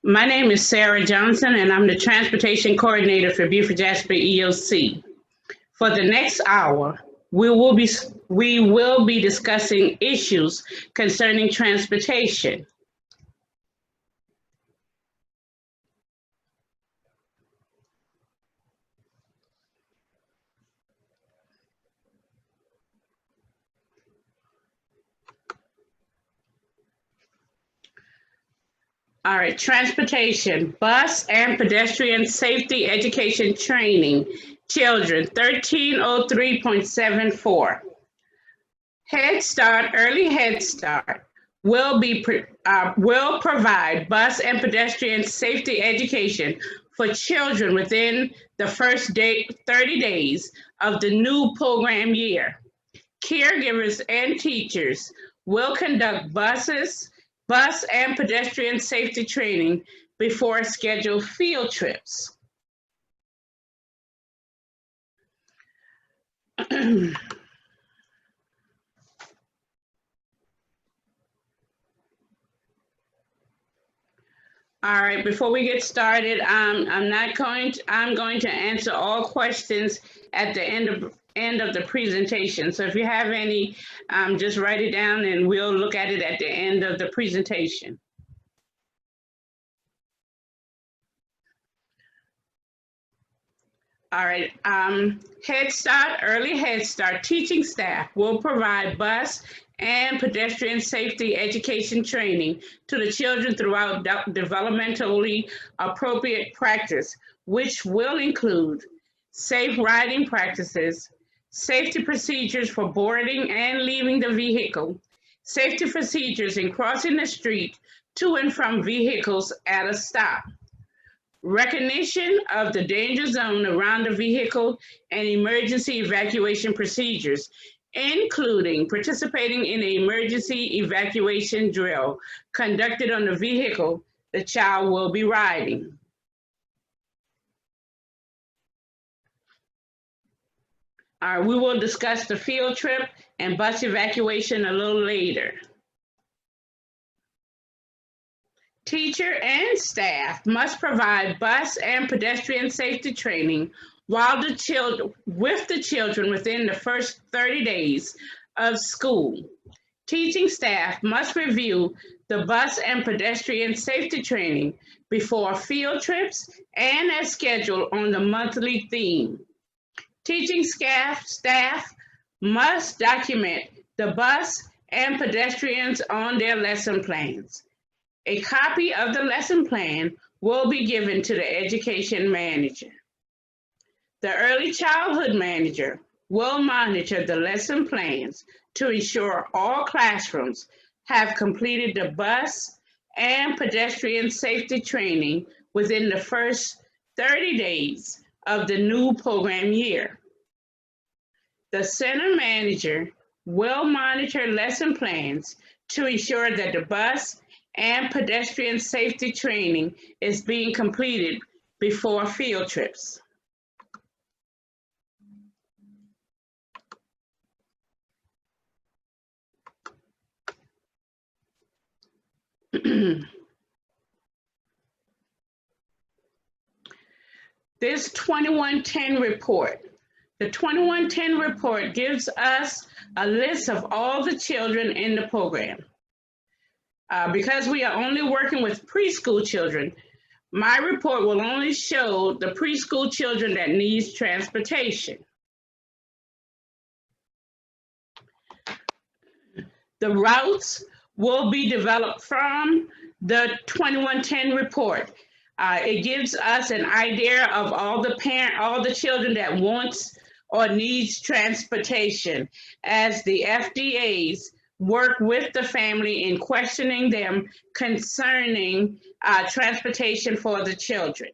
My name is Sarah Johnson, and I'm the Transportation Coordinator for Beaufort Jasper EOC. For the next hour, we will be discussing issues concerning transportation. All right, transportation, bus and pedestrian safety education training, children 1303.74. Head Start, Early Head Start will provide bus and pedestrian safety education for children within the first 30 days of the new program year. Caregivers and teachers will conduct bus and pedestrian safety training before scheduled field trips. All right, before we get started, I'm going to answer all questions at the end of the presentation. So if you have any, just write it down and we'll look at it at the end of the presentation. All right, Head Start, Early Head Start teaching staff will provide bus and pedestrian safety education training to the children throughout developmentally appropriate practice, which will include safe riding practices, safety procedures for boarding and leaving the vehicle, safety procedures in crossing the street to and from vehicles at a stop, recognition of the danger zone around the vehicle and emergency evacuation procedures, including participating in an emergency evacuation drill conducted on the vehicle the child will be riding. All right, we will discuss the field trip and bus evacuation a little later. Teacher and staff must provide bus and pedestrian safety training with the children within the first 30 days of school. Teaching staff must review the bus and pedestrian safety training before field trips and as scheduled on the monthly theme. Teaching staff must document the bus and pedestrians on their lesson plans. A copy of the lesson plan will be given to the education manager. The early childhood manager will monitor the lesson plans to ensure all classrooms have completed the bus and pedestrian safety training within the first 30 days of the new program year. The center manager will monitor lesson plans to ensure that the bus and pedestrian safety training is being completed before field trips. This 2110 report. The 2110 report gives us a list of all the children in the program. Because we are only working with preschool children, my report will only show the preschool children that needs transportation. The routes will be developed from the 2110 report. It gives us an idea of all the children that wants or needs transportation as the FDAs work with the family in questioning them concerning transportation for the children.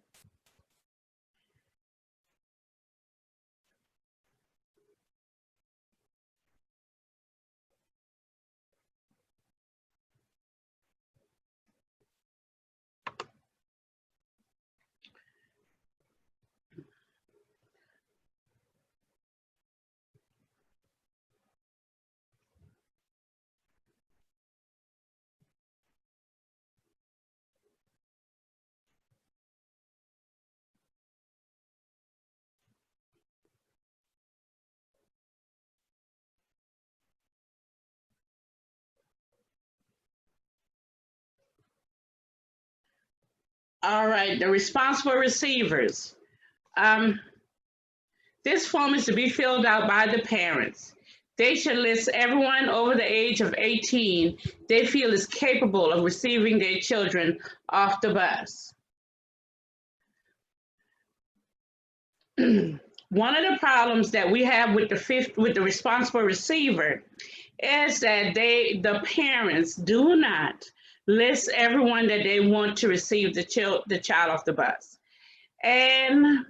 All right, the responsible receivers. Um, this form is to be filled out by the parents. They should list everyone over the age of 18 they feel is capable of receiving their children off the bus. One of the problems that we have with the responsible receiver is that the parents do not list everyone that they want to receive the child off the bus. And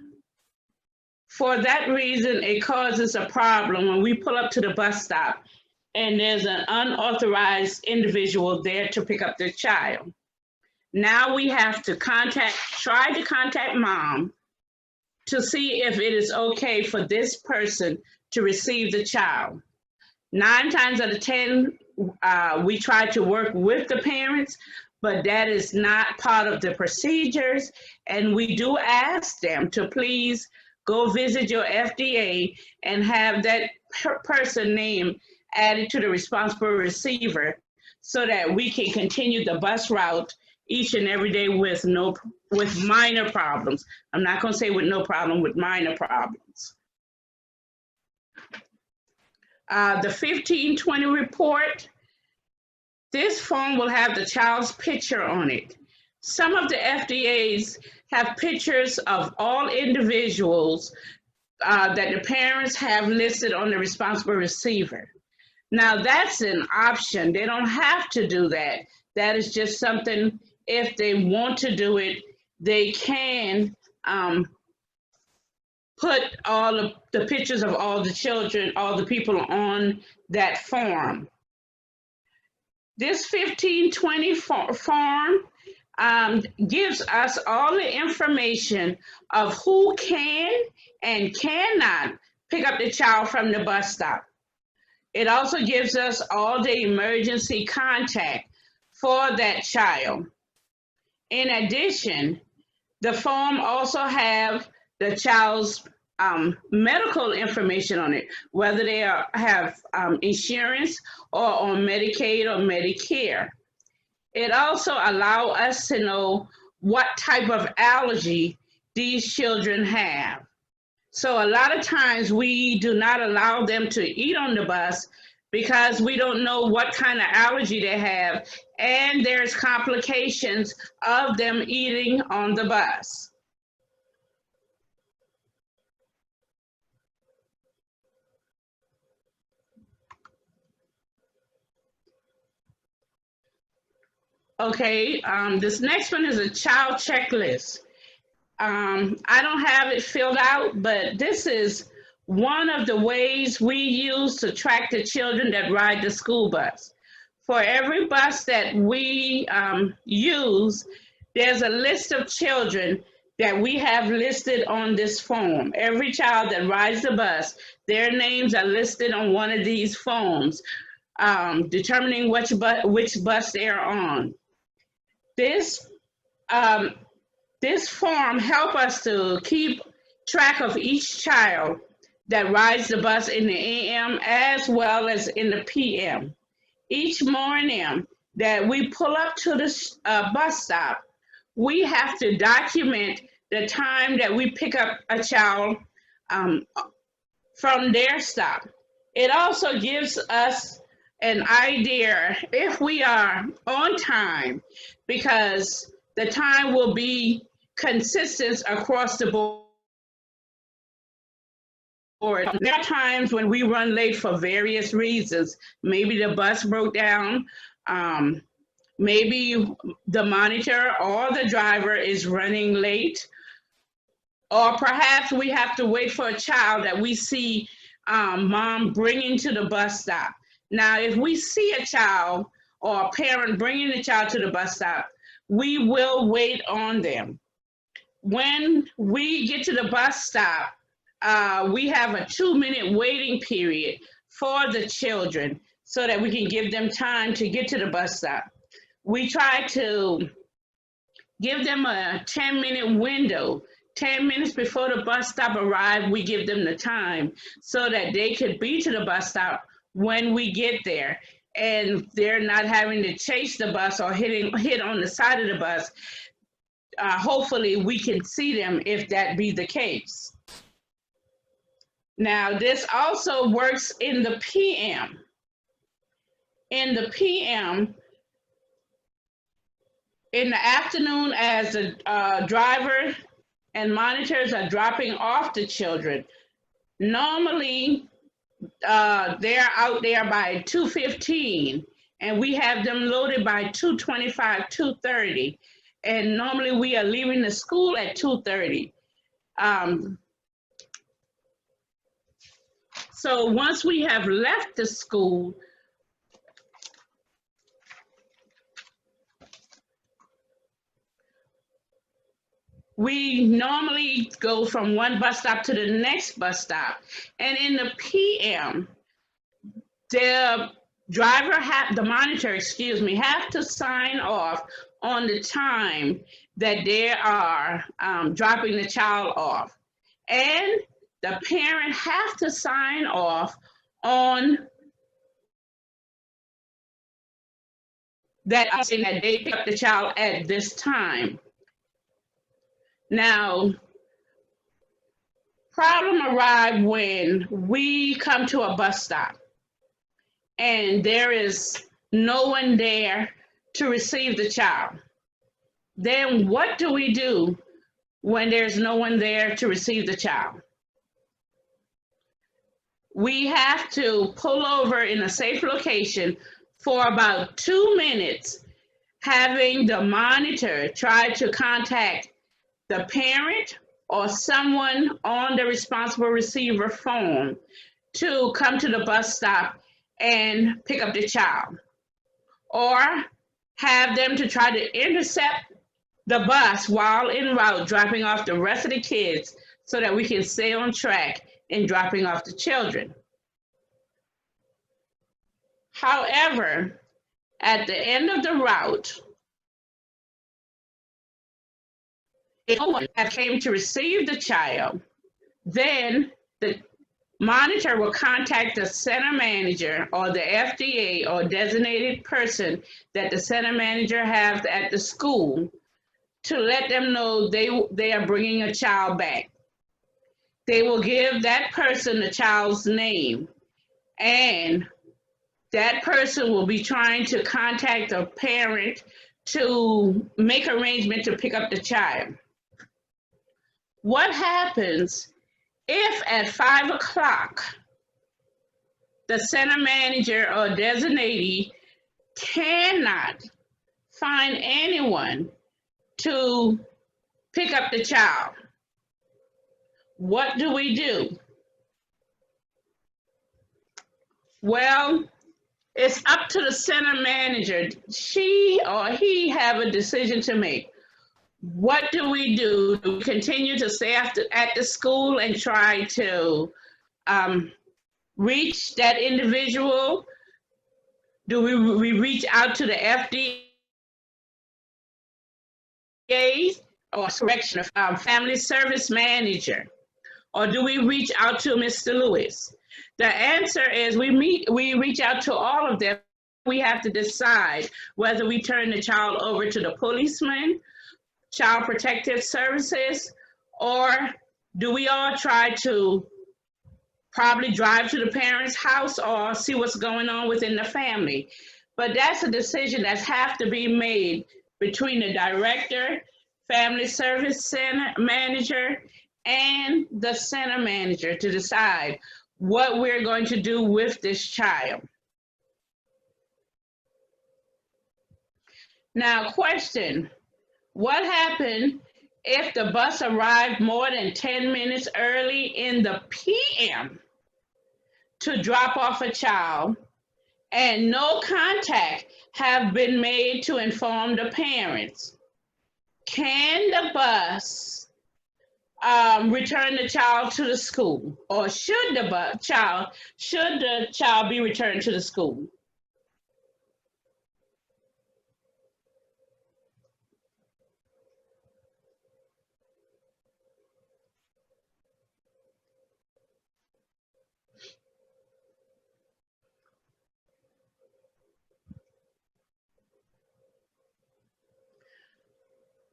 for that reason, it causes a problem when we pull up to the bus stop and there's an unauthorized individual there to pick up their child. Now we have to try to contact mom to see if it is okay for this person to receive the child. 9 times out of 10, we try to work with the parents, but that is not part of the procedures. And we do ask them to please go visit your FDA and have that person name added to the responsible receiver so that we can continue the bus route each and every day with minor problems. I'm not going to say with no problem, with minor problems. The 1520 report, this form will have the child's picture on it. Some of the FDAs have pictures of all individuals that the parents have listed on the responsible receiver. Now that's an option. They don't have to do that. That is just something, if they want to do it, they can put all of the pictures of all the children, all the people on that form. This 1520 form gives us all the information of who can and cannot pick up the child from the bus stop. It also gives us all the emergency contact for that child. In addition, the form also have the child's medical information on it, whether they have insurance or on Medicaid or Medicare. It also allows us to know what type of allergy these children have. So a lot of times we do not allow them to eat on the bus because we don't know what kind of allergy they have, and there's complications of them eating on the bus. Okay, this next one is a child checklist. I don't have it filled out, but this is one of the ways we use to track the children that ride the school bus. For every bus that we use, there's a list of children that we have listed on this form. Every child that rides the bus, their names are listed on one of these forms, determining which bus they're on. This form helps us to keep track of each child that rides the bus in the AM as well as in the PM. Each morning that we pull up to the bus stop, we have to document the time that we pick up a child from their stop. It also gives us an idea if we are on time, because the time will be consistent across the board. There are times when we run late for various reasons. Maybe the bus broke down, maybe the monitor or the driver is running late, or perhaps we have to wait for a child that we see mom bringing to the bus stop. Now, if we see a child or a parent bringing the child to the bus stop, we will wait on them. When we get to the bus stop, we have a 2-minute waiting period for the children so that we can give them time to get to the bus stop. We try to give them a 10-minute window. 10 minutes before the bus stop arrives, we give them the time so that they could be to the bus stop when we get there, and they're not having to chase the bus or hit on the side of the bus. hopefully we can see them if that be the case. Now, this also works in the PM. In the PM, in the afternoon, as the driver and monitors are dropping off the children, normally they're out there by 2:15, and we have them loaded by 2:25, 2:30, and normally we are leaving the school at 2:30. So once we have left the school, we normally go from one bus stop to the next bus stop. And in the PM, the monitor, have to sign off on the time that they are dropping the child off. And the parent have to sign off on that, saying that they pick up the child at this time. Now, problem arrived when we come to a bus stop and there is no one there to receive the child. Then what do we do when there's no one there to receive the child? We have to pull over in a safe location for about 2 minutes, having the monitor try to contact the parent or someone on the responsible receiver phone to come to the bus stop and pick up the child, or have them to try to intercept the bus while en route, dropping off the rest of the kids so that we can stay on track in dropping off the children. However, at the end of the route, if no one came to receive the child, then the monitor will contact the center manager or the FDA or designated person that the center manager has at the school to let them know they are bringing a child back. They will give that person the child's name, and that person will be trying to contact the parent to make arrangement to pick up the child. What happens if at 5 o'clock the center manager or designatee cannot find anyone to pick up the child? What do we do? Well, it's up to the center manager. She or he have a decision to make. What do we do? Do we continue to stay at the school and try to reach that individual? Do we reach out to the FDA or correction of family service manager? Or do we reach out to Mr. Lewis? The answer is we reach out to all of them. We have to decide whether we turn the child over to the policeman, Child Protective Services, or do we all try to probably drive to the parent's house or see what's going on within the family? But that's a decision that has to be made between the director, family service center manager, and the center manager to decide what we're going to do with this child. Now, question. What happened if the bus arrived more than 10 minutes early in the PM to drop off a child and no contact have been made to inform the parents? Can the bus return the child to the school, or should the child be returned to the school?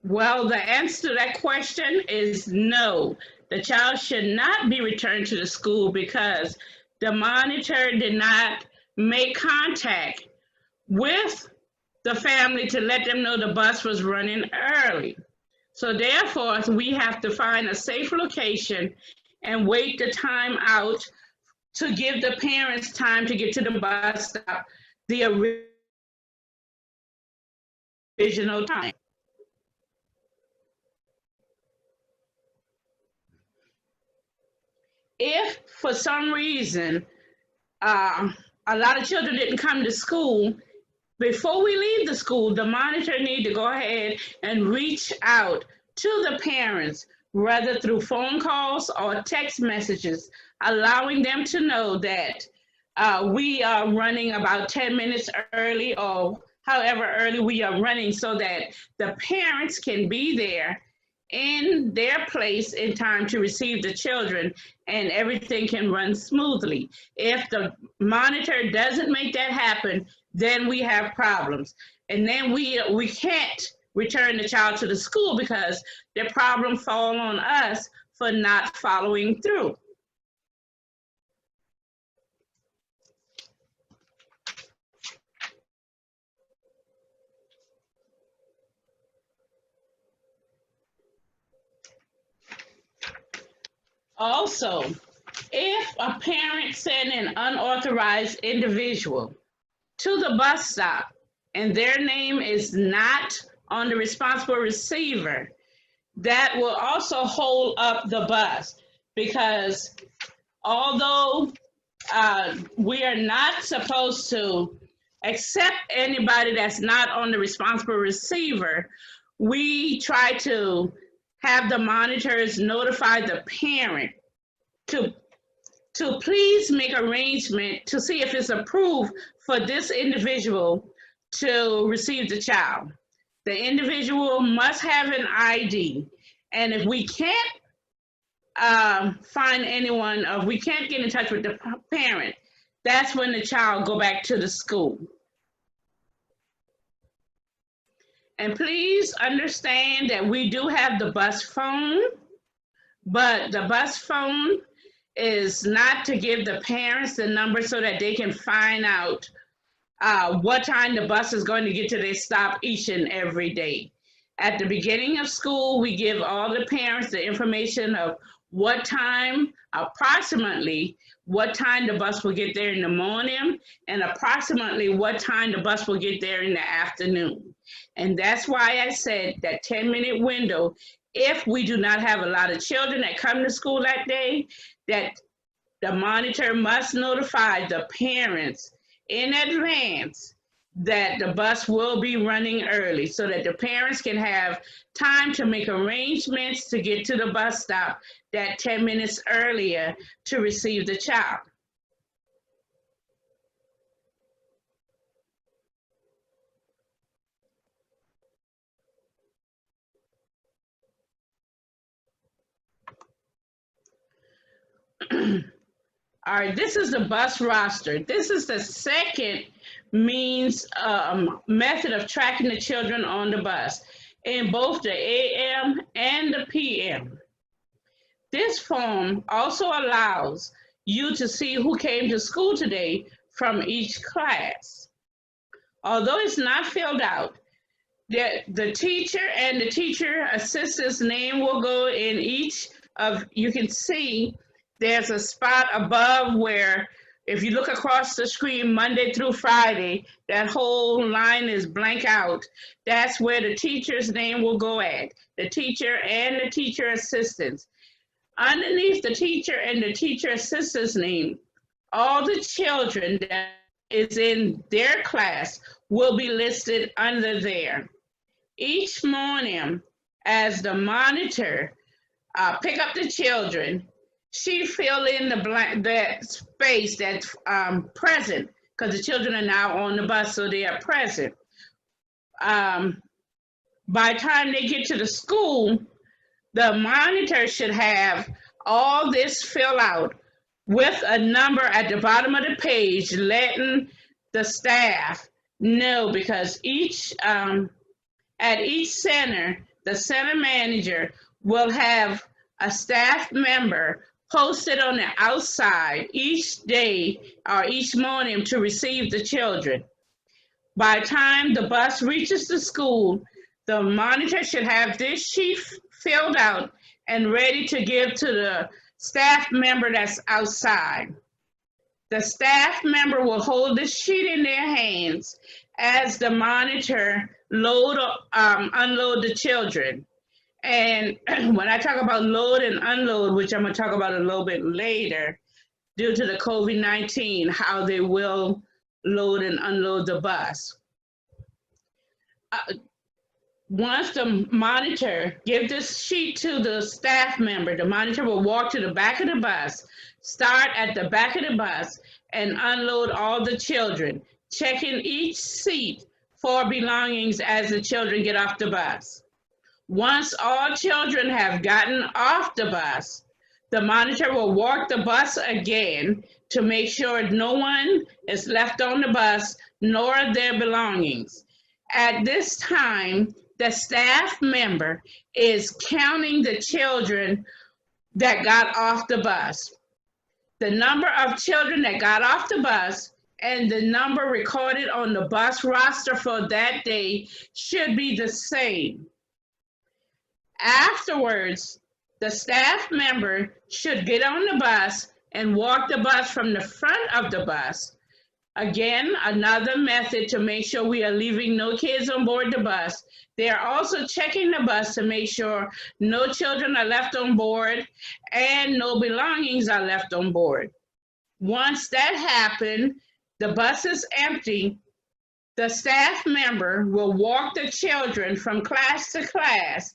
Well, the answer to that question is no. The child should not be returned to the school because the monitor did not make contact with the family to let them know the bus was running early. So therefore, we have to find a safe location and wait the time out to give the parents time to get to the bus stop, the original time. If for some reason a lot of children didn't come to school, before we leave the school, the monitor need to go ahead and reach out to the parents, whether through phone calls or text messages, allowing them to know that we are running about 10 minutes early or however early we are running so that the parents can be there in their place in time to receive the children and everything can run smoothly. If the monitor doesn't make that happen, then we have problems. And then we can't return the child to the school because the problem fall on us for not following through. Also, if a parent send an unauthorized individual to the bus stop and their name is not on the responsible receiver, that will also hold up the bus because although we are not supposed to accept anybody that's not on the responsible receiver, we try to have the monitors notify the parent to please make arrangement to see if it's approved for this individual to receive the child. The individual must have an ID. And if we can't find anyone, or if we can't get in touch with the parent, that's when the child go back to the school. And please understand that we do have the bus phone, but the bus phone is not to give the parents the number so that they can find out what time the bus is going to get to their stop each and every day. At the beginning of school, we give all the parents the information of what time, approximately what time the bus will get there in the morning, and approximately what time the bus will get there in the afternoon. And that's why I said that 10-minute window, if we do not have a lot of children that come to school that day, that the monitor must notify the parents in advance that the bus will be running early so that the parents can have time to make arrangements to get to the bus stop that 10 minutes earlier to receive the child. All right, this is the bus roster. This is the second method of tracking the children on the bus in both the AM and the PM. This form also allows you to see who came to school today from each class. Although it's not filled out, the teacher and the teacher assistant's name will go in each of, you can see there's a spot above where if you look across the screen Monday through Friday, that whole line is blank out. That's where the teacher's name will go at, the teacher and the teacher assistants. Underneath the teacher and the teacher assistant's name, all the children that is in their class will be listed under there. Each morning, as the monitor pick up the children, she fill in that space that's present, because the children are now on the bus, so they are present. By the time they get to the school, the monitor should have all this fill out with a number at the bottom of the page, letting the staff know, because at each center, the center manager will have a staff member posted on the outside each day or each morning to receive the children. By the time the bus reaches the school, the monitor should have this sheet filled out and ready to give to the staff member that's outside. The staff member will hold the sheet in their hands as the monitor unload the children. And when I talk about load and unload, which I'm going to talk about a little bit later, due to the COVID-19, how they will load and unload the bus. Once the monitor gives this sheet to the staff member, the monitor will walk to the back of the bus, start at the back of the bus, and unload all the children, checking each seat for belongings as the children get off the bus. Once all children have gotten off the bus, the monitor will walk the bus again to make sure no one is left on the bus, nor their belongings. At this time, the staff member is counting the children that got off the bus. The number of children that got off the bus and the number recorded on the bus roster for that day should be the same. Afterwards, the staff member should get on the bus and walk the bus from the front of the bus. Again, another method to make sure we are leaving no kids on board the bus. They are also checking the bus to make sure no children are left on board and no belongings are left on board. Once that happens, the bus is empty. The staff member will walk the children from class to class,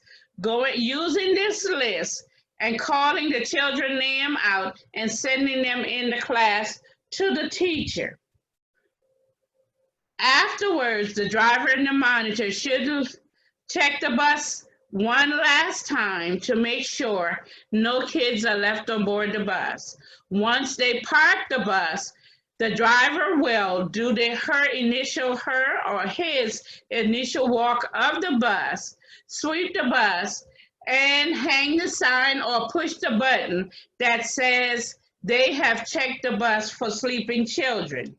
using this list and calling the children's name out and sending them in the class to the teacher. Afterwards, the driver and the monitor should check the bus one last time to make sure no kids are left on board the bus. Once they park the bus, the driver will do her or his initial walk of the bus, sweep the bus, and hang the sign or push the button that says they have checked the bus for sleeping children.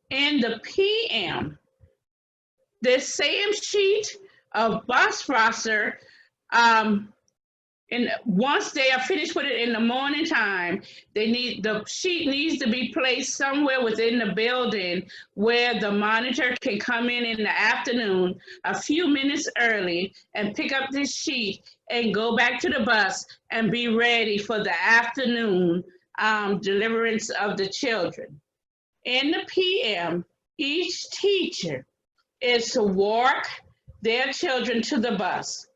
In the PM, this same sheet of bus roster, and once they are finished with it in the morning time, the sheet needs to be placed somewhere within the building where the monitor can come in the afternoon a few minutes early and pick up this sheet and go back to the bus and be ready for the afternoon deliverance of the children. In the PM, each teacher is to walk their children to the bus.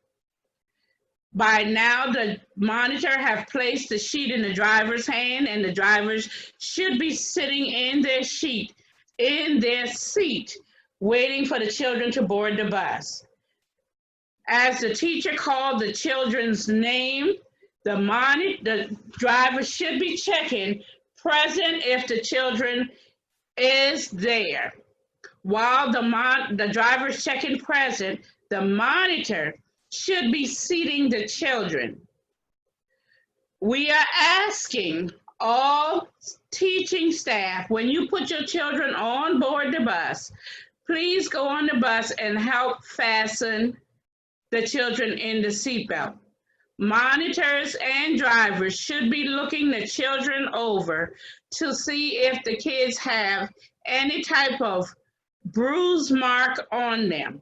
By now, the monitor have placed the sheet in the driver's hand, and the drivers should be sitting in their seat, waiting for the children to board the bus. As the teacher called the children's name, the driver should be checking present if the children is there. While the driver is checking present, the monitor should be seating the children. We are asking all teaching staff, when you put your children on board the bus, please go on the bus and help fasten the children in the seatbelt. Monitors and drivers should be looking the children over to see if the kids have any type of bruise mark on them.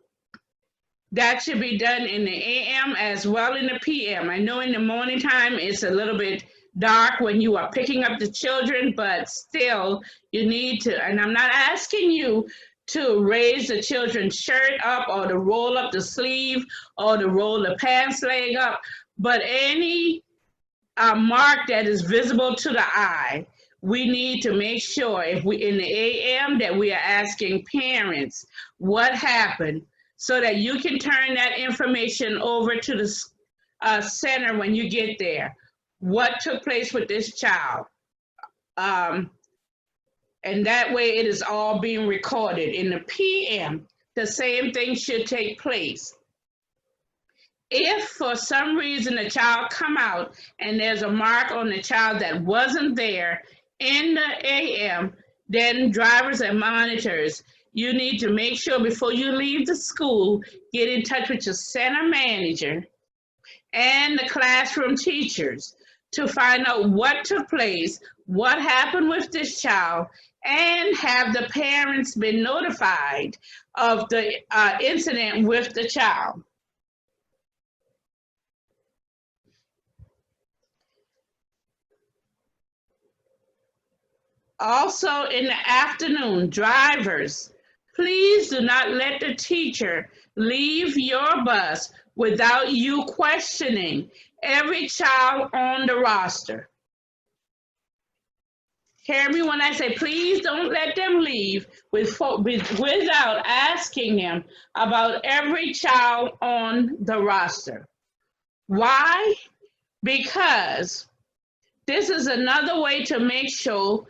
That should be done in the AM as well in the PM. I know in the morning time it's a little bit dark when you are picking up the children, but still you need to, and I'm not asking you to raise the children's shirt up or to roll up the sleeve or to roll the pants leg up, but any mark that is visible to the eye, we need to make sure if we in the AM that we are asking parents what happened so that you can turn that information over to the center when you get there. What took place with this child? And that way it is all being recorded. In the PM, the same thing should take place. If for some reason the child come out and there's a mark on the child that wasn't there in the AM, then drivers and monitors, you need to make sure before you leave the school, get in touch with your center manager and the classroom teachers to find out what took place, what happened with this child, and have the parents been notified of the incident with the child. Also, in the afternoon, drivers, please do not let the teacher leave your bus without you questioning every child on the roster. Hear me when I say, please don't let them leave without asking them about every child on the roster. Why? Because this is another way to make sure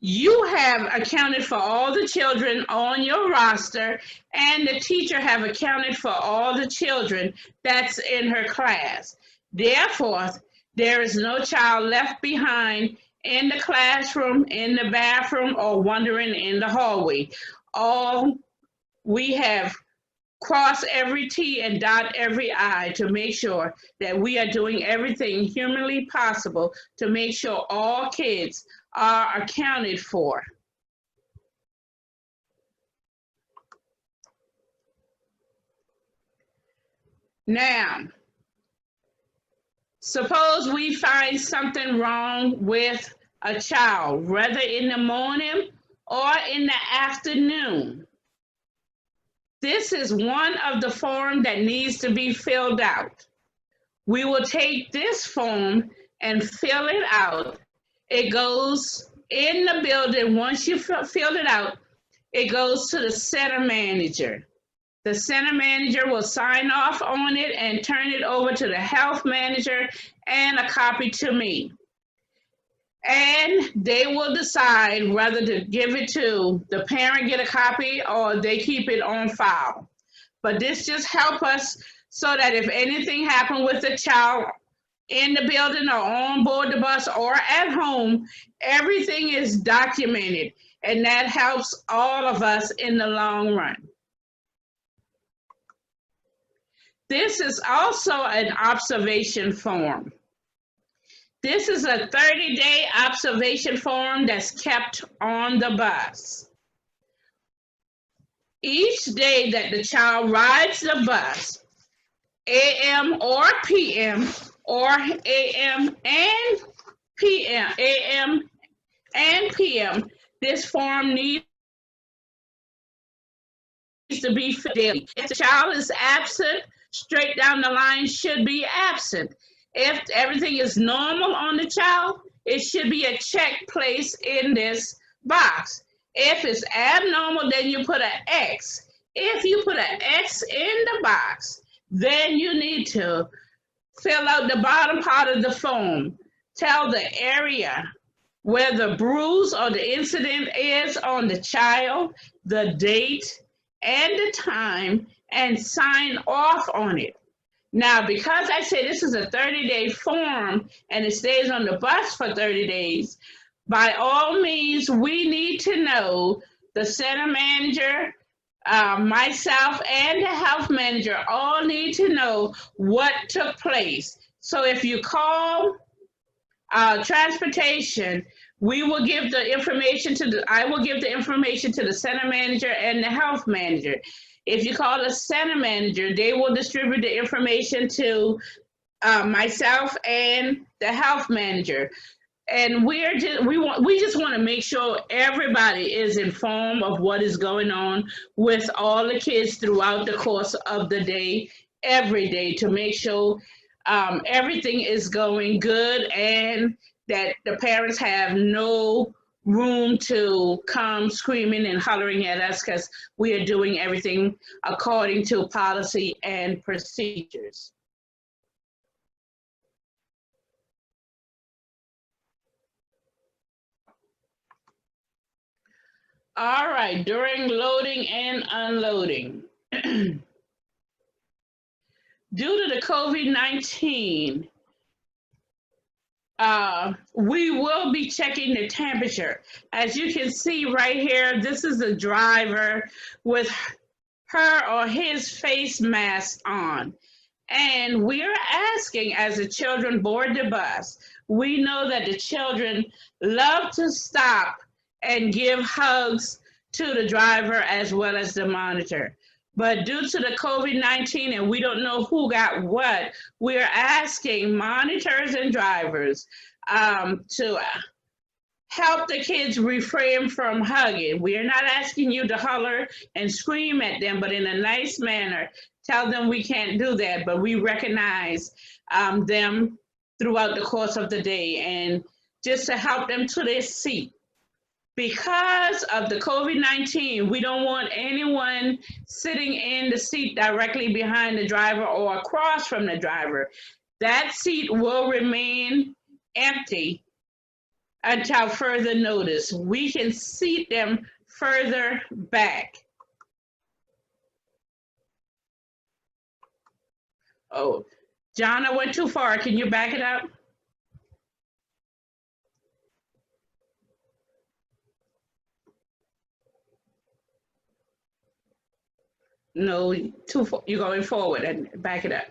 you have accounted for all the children on your roster and the teacher have accounted for all the children that's in her class. Therefore, there is no child left behind in the classroom, in the bathroom, or wandering in the hallway. All we have cross every T and dot every I to make sure that we are doing everything humanly possible to make sure all kids are accounted for. Now, suppose we find something wrong with a child, whether in the morning or in the afternoon. This is one of the forms that needs to be filled out. We will take this form and fill it out. It goes in the building. Once you fill it out, it goes to the center manager. The center manager will sign off on it and turn it over to the health manager and a copy to me. And they will decide whether to give it to the parent, get a copy, or they keep it on file. But this just helps us so that if anything happened with the child in the building or on board the bus or at home, everything is documented, and that helps all of us in the long run. This is also an observation form. This is a 30-day observation form that's kept on the bus. Each day that the child rides the bus, AM or PM, or AM and PM, this form needs to be filled daily. If the child is absent, straight down the line should be absent. If everything is normal on the child, it should be a check placed in this box. If it's abnormal, then you put an X. If you put an X in the box, then you need to fill out the bottom part of the form. Tell the area where the bruise or the incident is on the child, the date and the time, and sign off on it. Now, because I say this is a 30-day form and it stays on the bus for 30 days, by all means, we need to know, the center manager, myself, and the health manager all need to know what took place. So if you call transportation, we will give the information I will give the information to the center manager and the health manager. If you call the center manager, they will distribute the information to myself and the health manager. And we just want to make sure everybody is informed of what is going on with all the kids throughout the course of the day, every day, to make sure everything is going good and that the parents have no room to come screaming and hollering at us because we are doing everything according to policy and procedures. All right, during loading and unloading. Due to the COVID-19, we will be checking the temperature. As you can see right here, this is a driver with her or his face mask on. And we're asking, as the children board the bus, we know that the children love to stop and give hugs to the driver as well as the monitor. But due to the COVID-19 and we don't know who got what, we're asking monitors and drivers to help the kids refrain from hugging. We are not asking you to holler and scream at them, but in a nice manner, tell them we can't do that, but we recognize them throughout the course of the day and just to help them to their seat. Because of the COVID-19, we don't want anyone sitting in the seat directly behind the driver or across from the driver. That seat will remain empty until further notice. We can seat them further back. Oh, John, I went too far. Can you back it up? No, too far. You're going forward and back it up.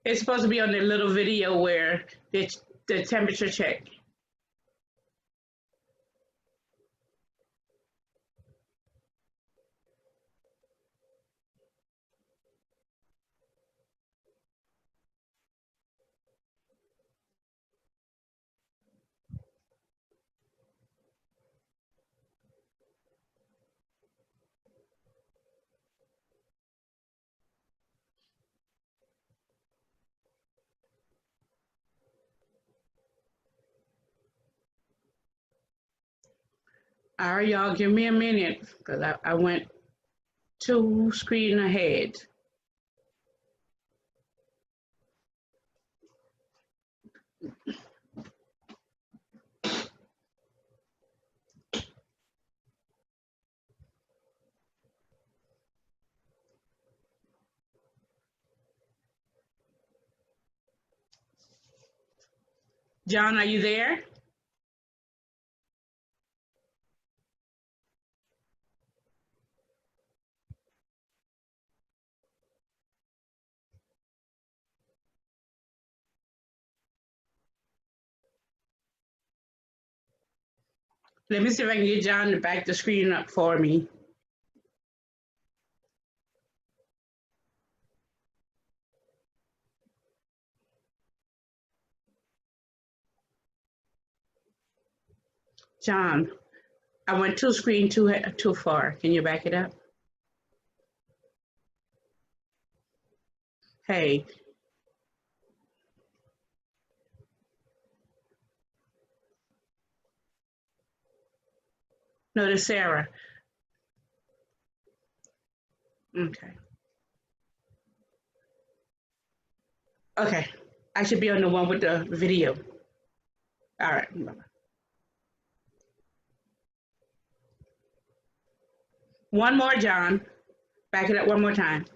It's supposed to be on the little video where the temperature check. All right, y'all, give me a minute because I went two screen ahead. John, are you there? Let me see if I can get John to back the screen up for me. John, I went two screen too far. Can you back it up? Hey, no, to Sarah. Okay. Okay. I should be on the one with the video. All right. One more, John. Back it up one more time.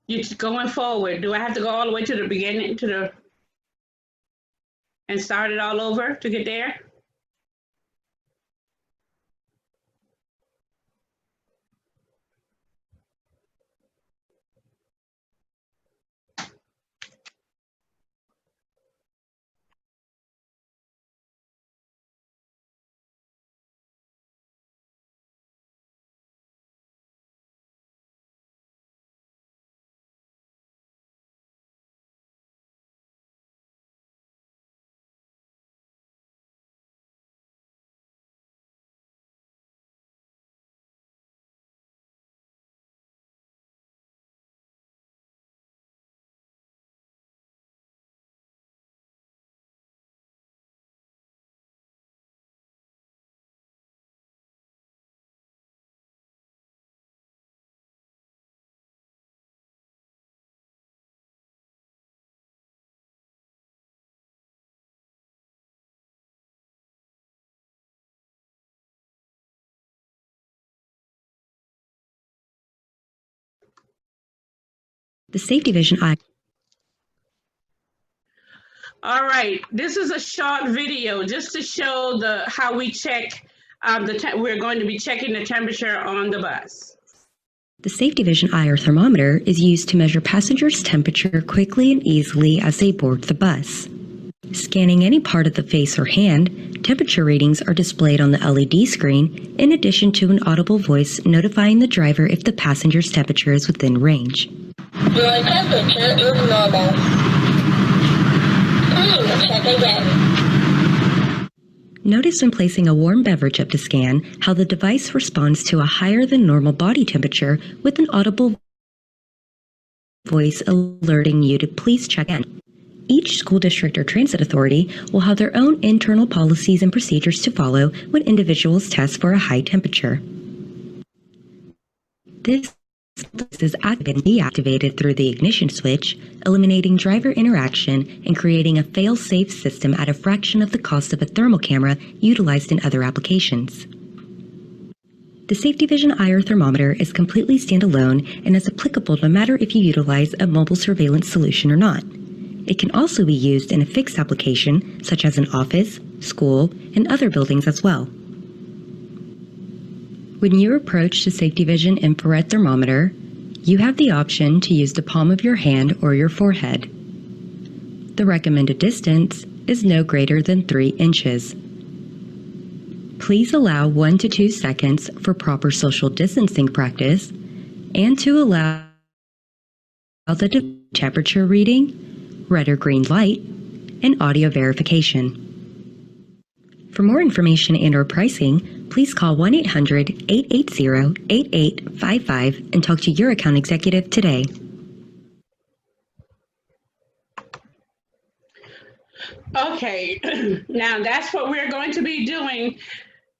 You're going forward. Do I have to go all the way to the beginning and start it all over to get there? The Safety Vision Eye. All right, this is a short video just to show how we check we're going to be checking the temperature on the bus. The Safety Vision IR thermometer is used to measure passengers' temperature quickly and easily as they board the bus. Scanning any part of the face or hand, temperature readings are displayed on the LED screen, in addition to an audible voice notifying the driver if the passenger's temperature is within range. Your temperature is normal. Please check again. Notice when placing a warm beverage up to scan how the device responds to a higher than normal body temperature with an audible voice alerting you to please check in. Each school district or transit authority will have their own internal policies and procedures to follow when individuals test for a high temperature. This is activated and deactivated through the ignition switch, eliminating driver interaction and creating a fail-safe system at a fraction of the cost of a thermal camera utilized in other applications. The Safety Vision IR thermometer is completely standalone and is applicable no matter if you utilize a mobile surveillance solution or not. It can also be used in a fixed application, such as an office, school, and other buildings as well. When you approach the Safety Vision infrared thermometer, you have the option to use the palm of your hand or your forehead. The recommended distance is no greater than 3 inches. Please allow 1 to 2 seconds for proper social distancing practice and to allow the temperature reading, red or green light, and audio verification. For more information and/or pricing, please call 1-800-880-8855 and talk to your account executive today. Okay, now that's what we're going to be doing,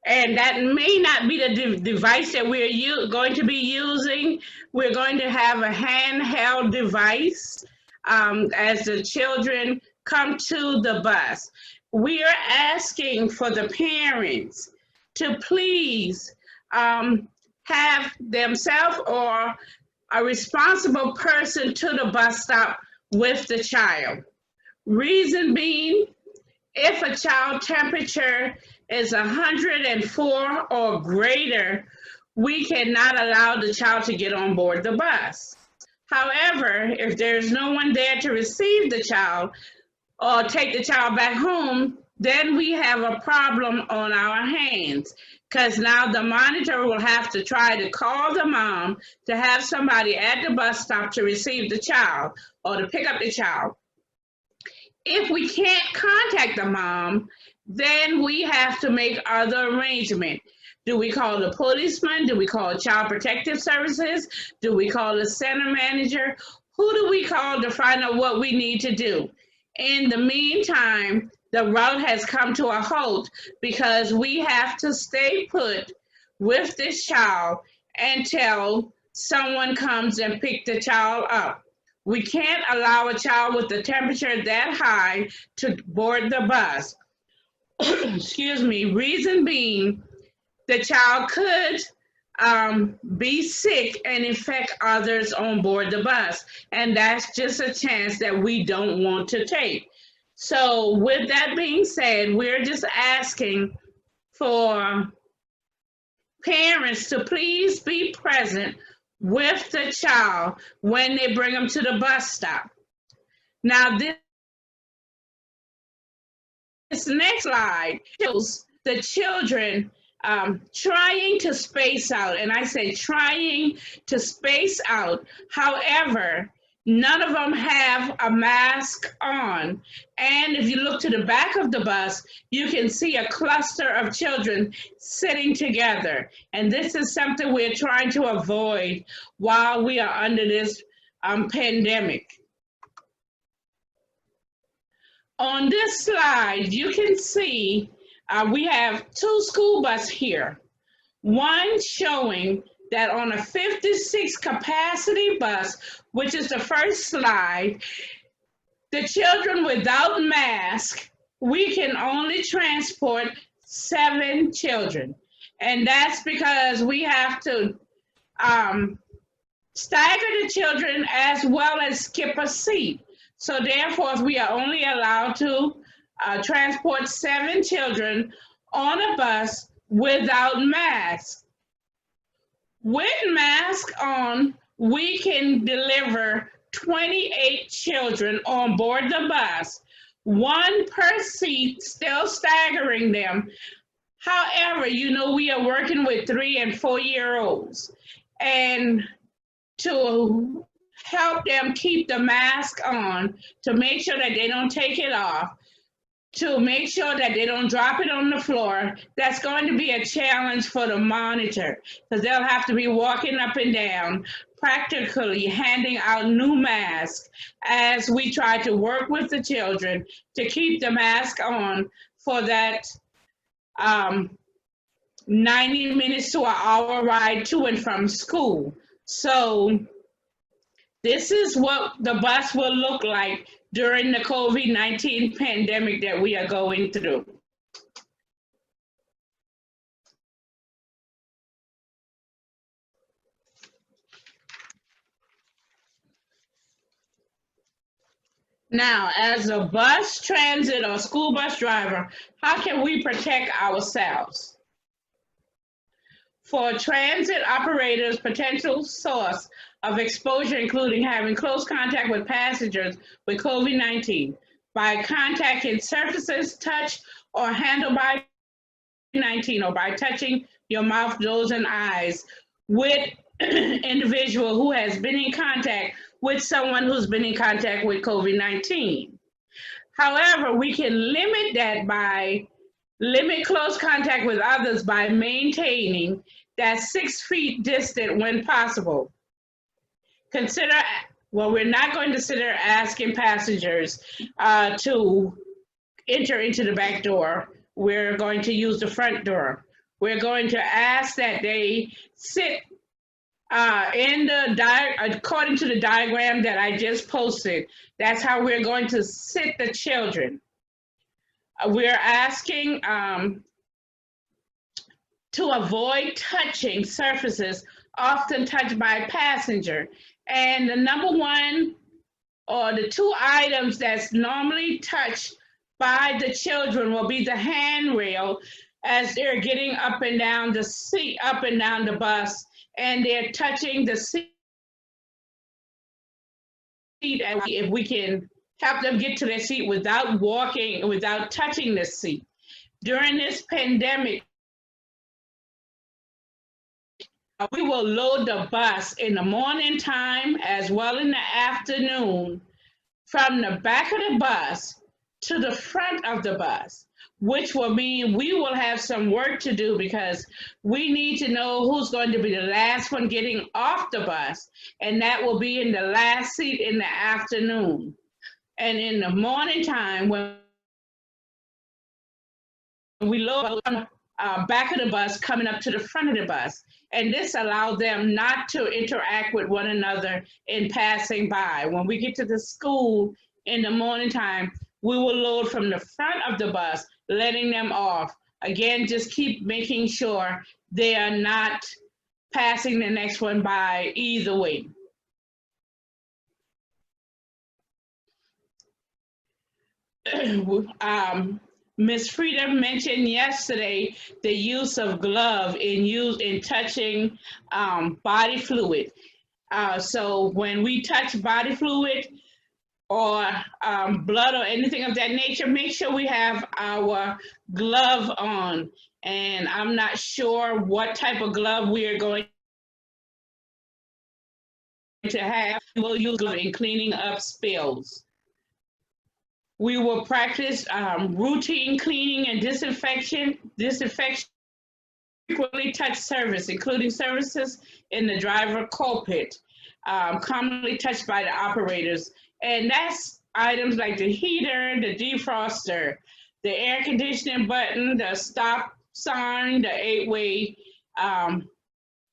and that may not be the device that we're going to be using. We're going to have a handheld device as the children come to the bus. We are asking for the parents to please have themselves or a responsible person to the bus stop with the child. Reason being, if a child temperature is 104 or greater, we cannot allow the child to get on board the bus. However, if there's no one there to receive the child or take the child back home, then we have a problem on our hands, because now the monitor will have to try to call the mom to have somebody at the bus stop to receive the child or to pick up the child. If we can't contact the mom, then we have to make other arrangements. Do we call the policeman? Do we call Child Protective Services? Do we call the center manager? Who do we call to find out what we need to do? In the meantime, the route has come to a halt because we have to stay put with this child until someone comes and pick the child up. We can't allow a child with the temperature that high to board the bus. Excuse me, reason being, the child could be sick and infect others on board the bus. And that's just a chance that we don't want to take. So with that being said, we're just asking for parents to please be present with the child when they bring them to the bus stop. Now this next slide shows the children trying to space out, and I say trying to space out. However, none of them have a mask on. And if you look to the back of the bus, you can see a cluster of children sitting together. And this is something we're trying to avoid while we are under this pandemic. On this slide, you can see we have 2 school buses here. One showing that on a 56 capacity bus, which is the first slide, the children without mask, we can only transport 7 children. And that's because we have to stagger the children as well as skip a seat. So therefore, we are only allowed to transport 7 children on a bus without masks. With mask on, we can deliver 28 children on board the bus, 1 per seat, still staggering them. However, we are working with 3 and 4-year-olds, and to help them keep the mask on, to make sure that they don't take it off, to make sure that they don't drop it on the floor. That's going to be a challenge for the monitor, because they'll have to be walking up and down, practically handing out new masks as we try to work with the children to keep the mask on for that 90 minutes to an hour ride to and from school. So this is what the bus will look like during the COVID-19 pandemic that we are going through. Now, as a bus, transit, or school bus driver, how can we protect ourselves? For transit operators, potential source of exposure including having close contact with passengers with COVID-19 by contacting surfaces touched or handled by COVID-19, or by touching your mouth, nose, and eyes with individual who has been in contact with someone who's been in contact with COVID-19. However, we can limit close contact with others by maintaining that 6 feet distant when possible. We're not going to consider asking passengers to enter into the back door. We're going to use the front door. We're going to ask that they sit according to the diagram that I just posted. That's how we're going to sit the children. We're asking to avoid touching surfaces often touched by a passenger. And the number 1 or the 2 items that's normally touched by the children will be the handrail as they're getting up and down the seat, up and down the bus, and they're touching the seat. And if we can help them get to their seat without touching the seat. During this pandemic, we will load the bus in the morning time as well in the afternoon from the back of the bus to the front of the bus, which will mean we will have some work to do because we need to know who's going to be the last one getting off the bus, and that will be in the last seat in the afternoon. And in the morning time, when we load the back of the bus coming up to the front of the bus, and this allowed them not to interact with one another in passing by. When we get to the school in the morning time, we will load from the front of the bus, letting them off. Again, just keep making sure they are not passing the next one by either way. Ms. Frida mentioned yesterday the use of glove in touching body fluid. So when we touch body fluid or blood or anything of that nature, make sure we have our glove on. And I'm not sure what type of glove we are going to have. We'll use glove in cleaning up spills. We will practice routine cleaning and disinfection, frequently touched surface, including surfaces in the driver cockpit, commonly touched by the operators. And that's items like the heater, the defroster, the air conditioning button, the stop sign, the 8-way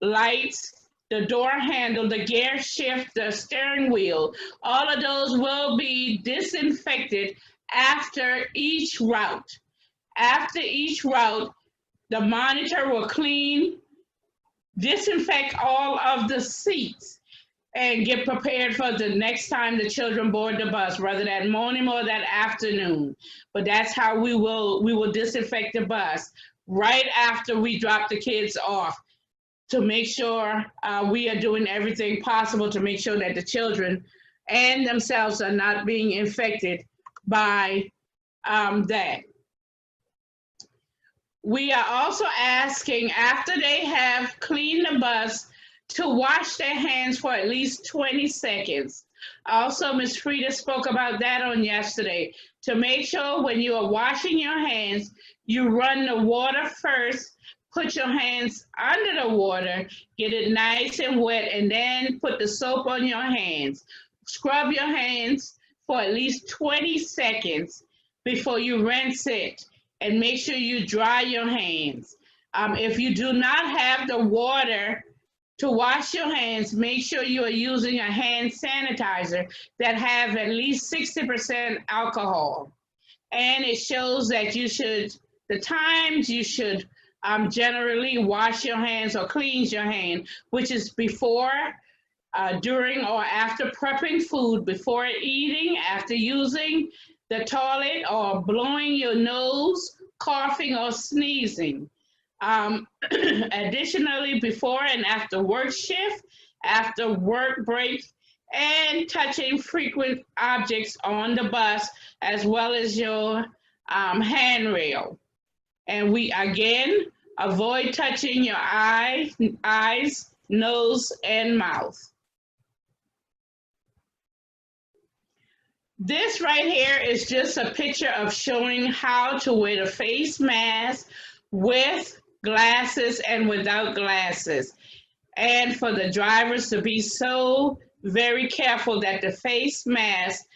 lights, the door handle, the gear shift, the steering wheel. All of those will be disinfected after each route. After each route, the monitor will disinfect all of the seats. and get prepared for the next time the children board the bus, whether that morning or that afternoon. But that's how we will disinfect the bus right after we drop the kids off, to make sure we are doing everything possible to make sure that the children and themselves are not being infected by that. We are also asking, after they have cleaned the bus, to wash their hands for at least 20 seconds. Also, Ms. Frida spoke about that on yesterday, to make sure when you are washing your hands, you run the water first, put your hands under the water, get it nice and wet, and then put the soap on your hands. Scrub your hands for at least 20 seconds before you rinse it, and make sure you dry your hands. If you do not have the water to wash your hands, make sure you are using a hand sanitizer that have at least 60% alcohol. And it shows that the times you should generally wash your hands or cleanse your hand, which is before, during, or after prepping food, before eating, after using the toilet, or blowing your nose, coughing, or sneezing. Additionally, before and after work shift, after work breaks, and touching frequent objects on the bus, as well as your handrail. And we again avoid touching your eyes, nose, and mouth. This right here is just a picture of showing how to wear the face mask with glasses and without glasses. And for the drivers to be so very careful that the face mask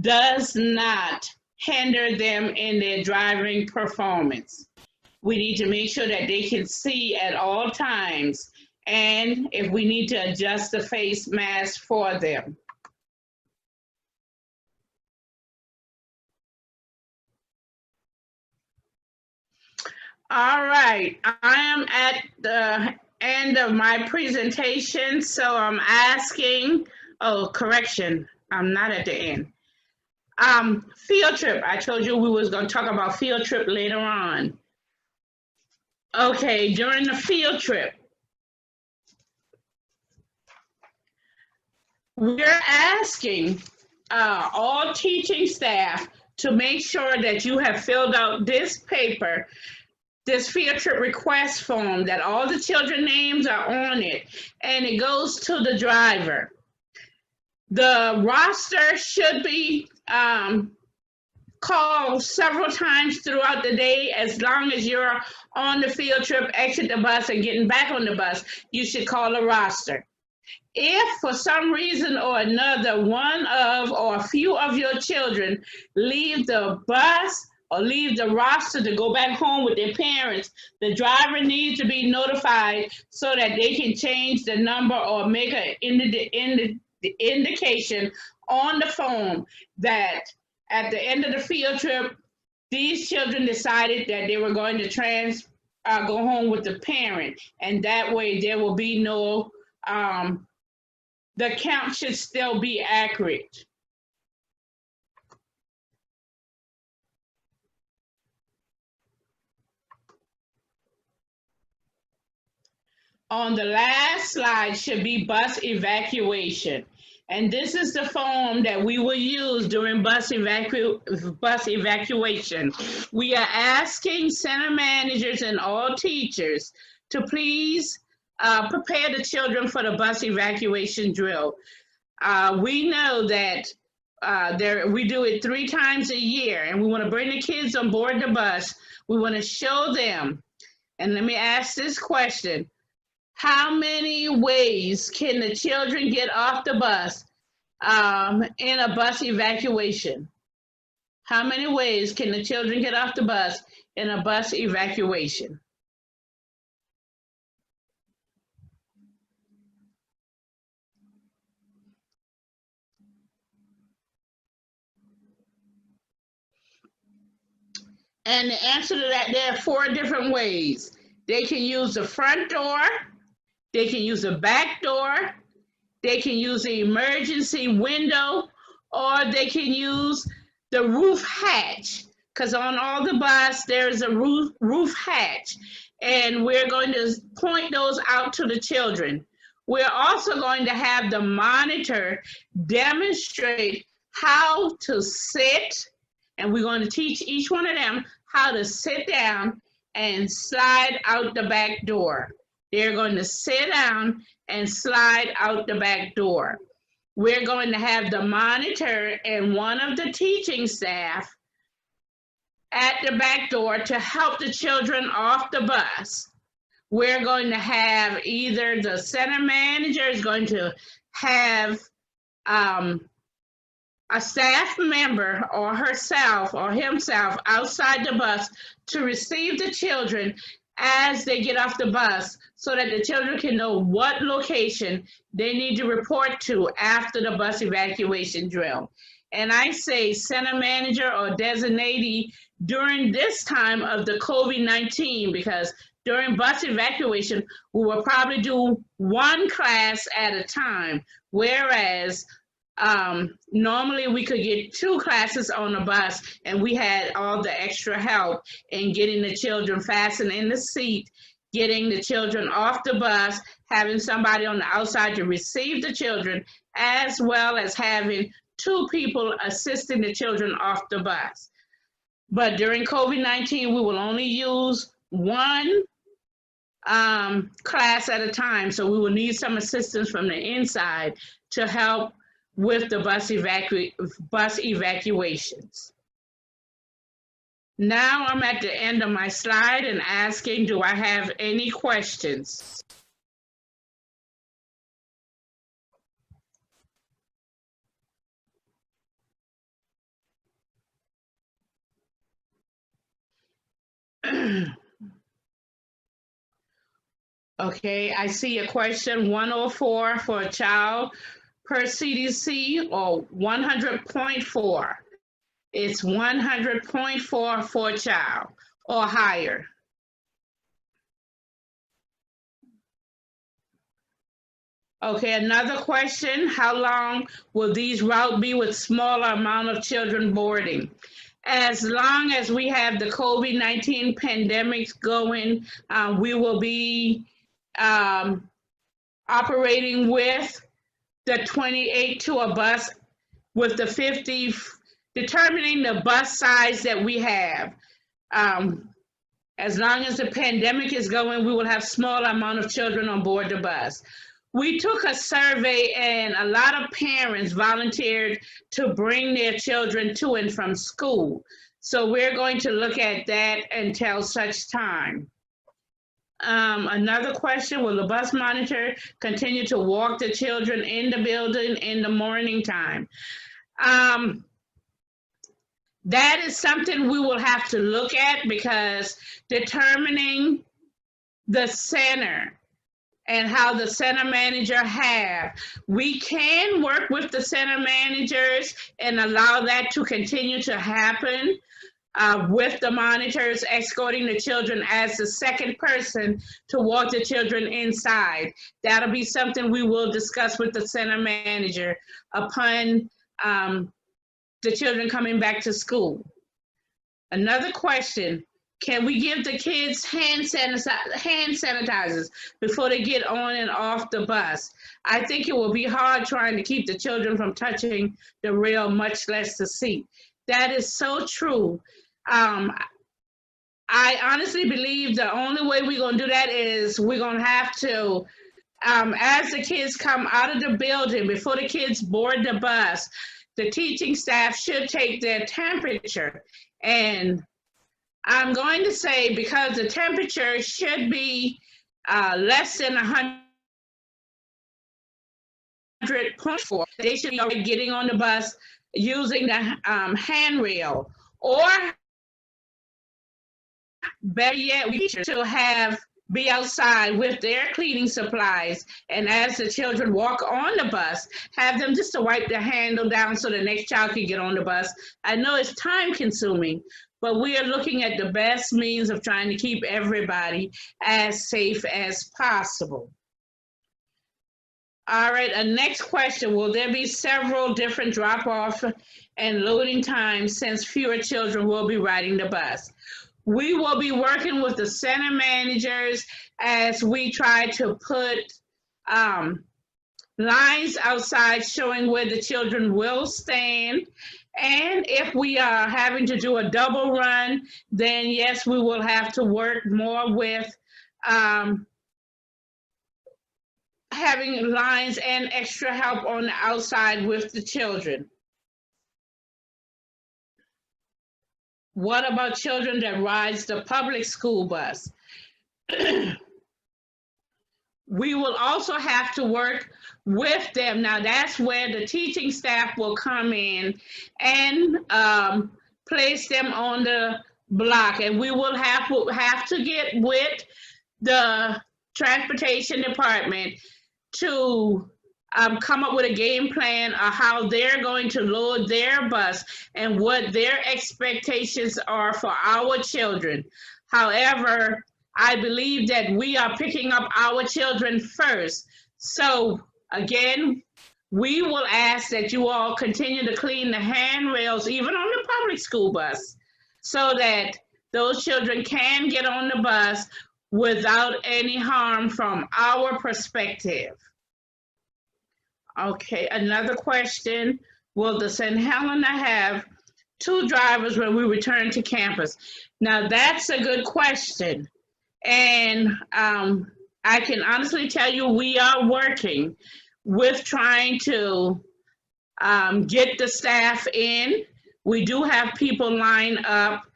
does not hinder them in their driving performance. We need to make sure that they can see at all times, and if we need to adjust the face mask for them. All right, I am at the end of my presentation, so I'm asking, oh, correction, I'm not at the end. Field trip, I told you we was gonna talk about field trip later on. Okay, during the field trip, we're asking all teaching staff to make sure that you have filled out this paper, this field trip request form, that all the children names are on it, and it goes to the driver. The roster should be called several times throughout the day. As long as you're on the field trip, exit the bus, and getting back on the bus, you should call a roster. If for some reason or another, one of or a few of your children leave the bus or leave the roster to go back home with their parents, the driver needs to be notified so that they can change the number or make an indication on the phone that at the end of the field trip, these children decided that they were going to go home with the parent, and that way there will be no, the count should still be accurate. On the last slide should be bus evacuation. And this is the form that we will use during bus evacuation. We are asking center managers and all teachers to please prepare the children for the bus evacuation drill. We know that we do it 3 times a year, and we want to bring the kids on board the bus. We want to show them, and let me ask this question. How many ways can the children get off the bus in a bus evacuation? How many ways can the children get off the bus in a bus evacuation? And the answer to that, there are 4 different ways. They can use the front door, they can use the back door, They can use the emergency window, or they can use the roof hatch, because on all the bus there's a roof hatch, and we're going to point those out to the children. We're also going to have the monitor demonstrate how to sit, and we're going to teach each one of them how to sit down and slide out the back door. They're going to sit down and slide out the back door. We're going to have the monitor and one of the teaching staff at the back door to help the children off the bus. We're going to have either the center manager is going to have a staff member or herself or himself outside the bus to receive the children as they get off the bus, so that the children can know what location they need to report to after the bus evacuation drill. And I say center manager or designatee during this time of the COVID-19, because during bus evacuation, we will probably do one class at a time, whereas normally we could get 2 classes on a bus, and we had all the extra help in getting the children fastened in the seat, getting the children off the bus, having somebody on the outside to receive the children, as well as having 2 people assisting the children off the bus. But during COVID-19, we will only use 1 class at a time, so we will need some assistance from the inside to help with the bus evacuations. Now I'm at the end of my slide and asking, do I have any questions? Okay, I see a question, 104 for a child per CDC or 100.4. It's 100.4 for a child or higher. Okay, another question, how long will these routes be with smaller amount of children boarding? As long as we have the COVID-19 pandemic going, we will be operating with the 28 to a bus with the 50, determining the bus size that we have. As long as the pandemic is going, we will have small amount of children on board the bus. We took a survey and a lot of parents volunteered to bring their children to and from school. So we're going to look at that until such time. Another question, will the bus monitor continue to walk the children in the building in the morning time? That is something we will have to look at, because determining the center and how the center manager we can work with the center managers and allow that to continue to happen. With the monitors escorting the children as the second person to walk the children inside. That'll be something we will discuss with the center manager upon the children coming back to school. Another question, can we give the kids hand sanitizers before they get on and off the bus? I think it will be hard trying to keep the children from touching the rail, much less the seat. That is so true. I honestly believe the only way we're going to do that is we're going to have to, as the kids come out of the building, before the kids board the bus, the teaching staff should take their temperature. And I'm going to say, because the temperature should be less than 100.4, they should be already getting on the bus using the handrail, or better yet, we should be outside with their cleaning supplies, and as the children walk on the bus, have them just to wipe the handle down so the next child can get on the bus. I know it's time consuming, but we are looking at the best means of trying to keep everybody as safe as possible. All right, a next question. Will there be several different drop-off and loading times since fewer children will be riding the bus? We will be working with the center managers as we try to put lines outside showing where the children will stand. And if we are having to do a double run, then yes, we will have to work more with having lines and extra help on the outside with the children. What about children that rides the public school bus? We will also have to work with them. Now that's where the teaching staff will come in and place them on the block, and we will have to get with the transportation department to come up with a game plan of how they're going to load their bus and what their expectations are for our children. However, I believe that we are picking up our children first. So again, we will ask that you all continue to clean the handrails, even on the public school bus, so that those children can get on the bus without any harm from our perspective. Okay, another question. Will the St. Helena have 2 drivers when we return to campus? Now that's a good question. And I can honestly tell you we are working with trying to get the staff in. We do have people lined up,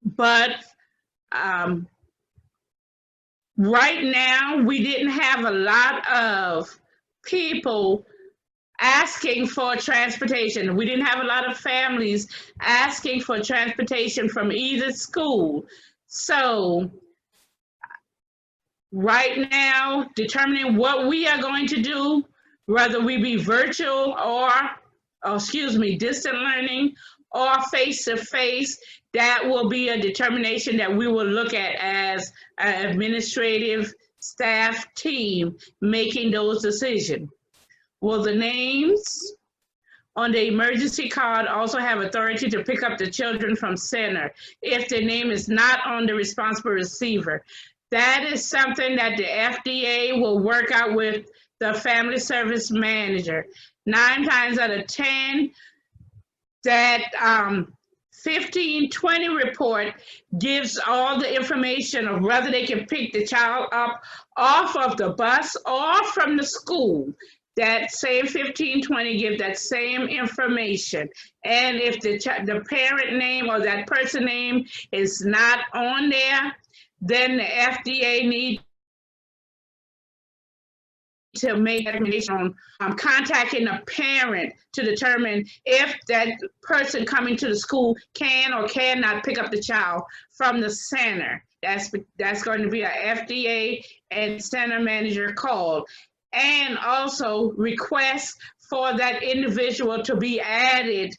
but right now we didn't have a lot of people asking for transportation. We didn't have a lot of families asking for transportation from either school. So right now, determining what we are going to do, whether we be virtual or distant learning or face-to-face, that will be a determination that we will look at as an administrative staff team making those decisions. Will the names on the emergency card also have authority to pick up the children from center if their name is not on the responsible receiver? That is something that the FDA will work out with the family service manager. 9 times out of 10, that 1520 report gives all the information of whether they can pick the child up off of the bus or from the school. That same 1520 gives that same information. And if the parent name or that person name is not on there, then the FDA needs to make a recommendation on contacting a parent to determine if that person coming to the school can or cannot pick up the child from the center. That's going to be a FDA and center manager call. And also request for that individual to be added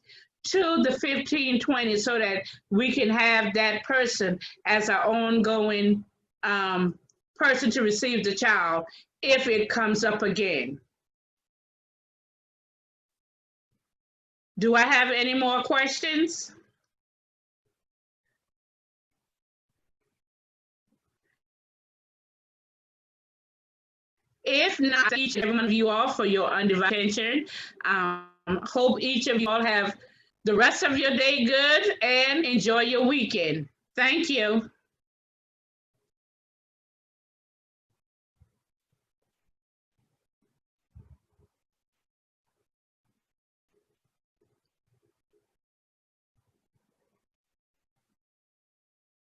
to the 1520 so that we can have that person as our ongoing person to receive the child if it comes up again. Do I have any more questions? If not, each and every one of you all for your undivided attention. Hope each of you all have the rest of your day good and enjoy your weekend. Thank you.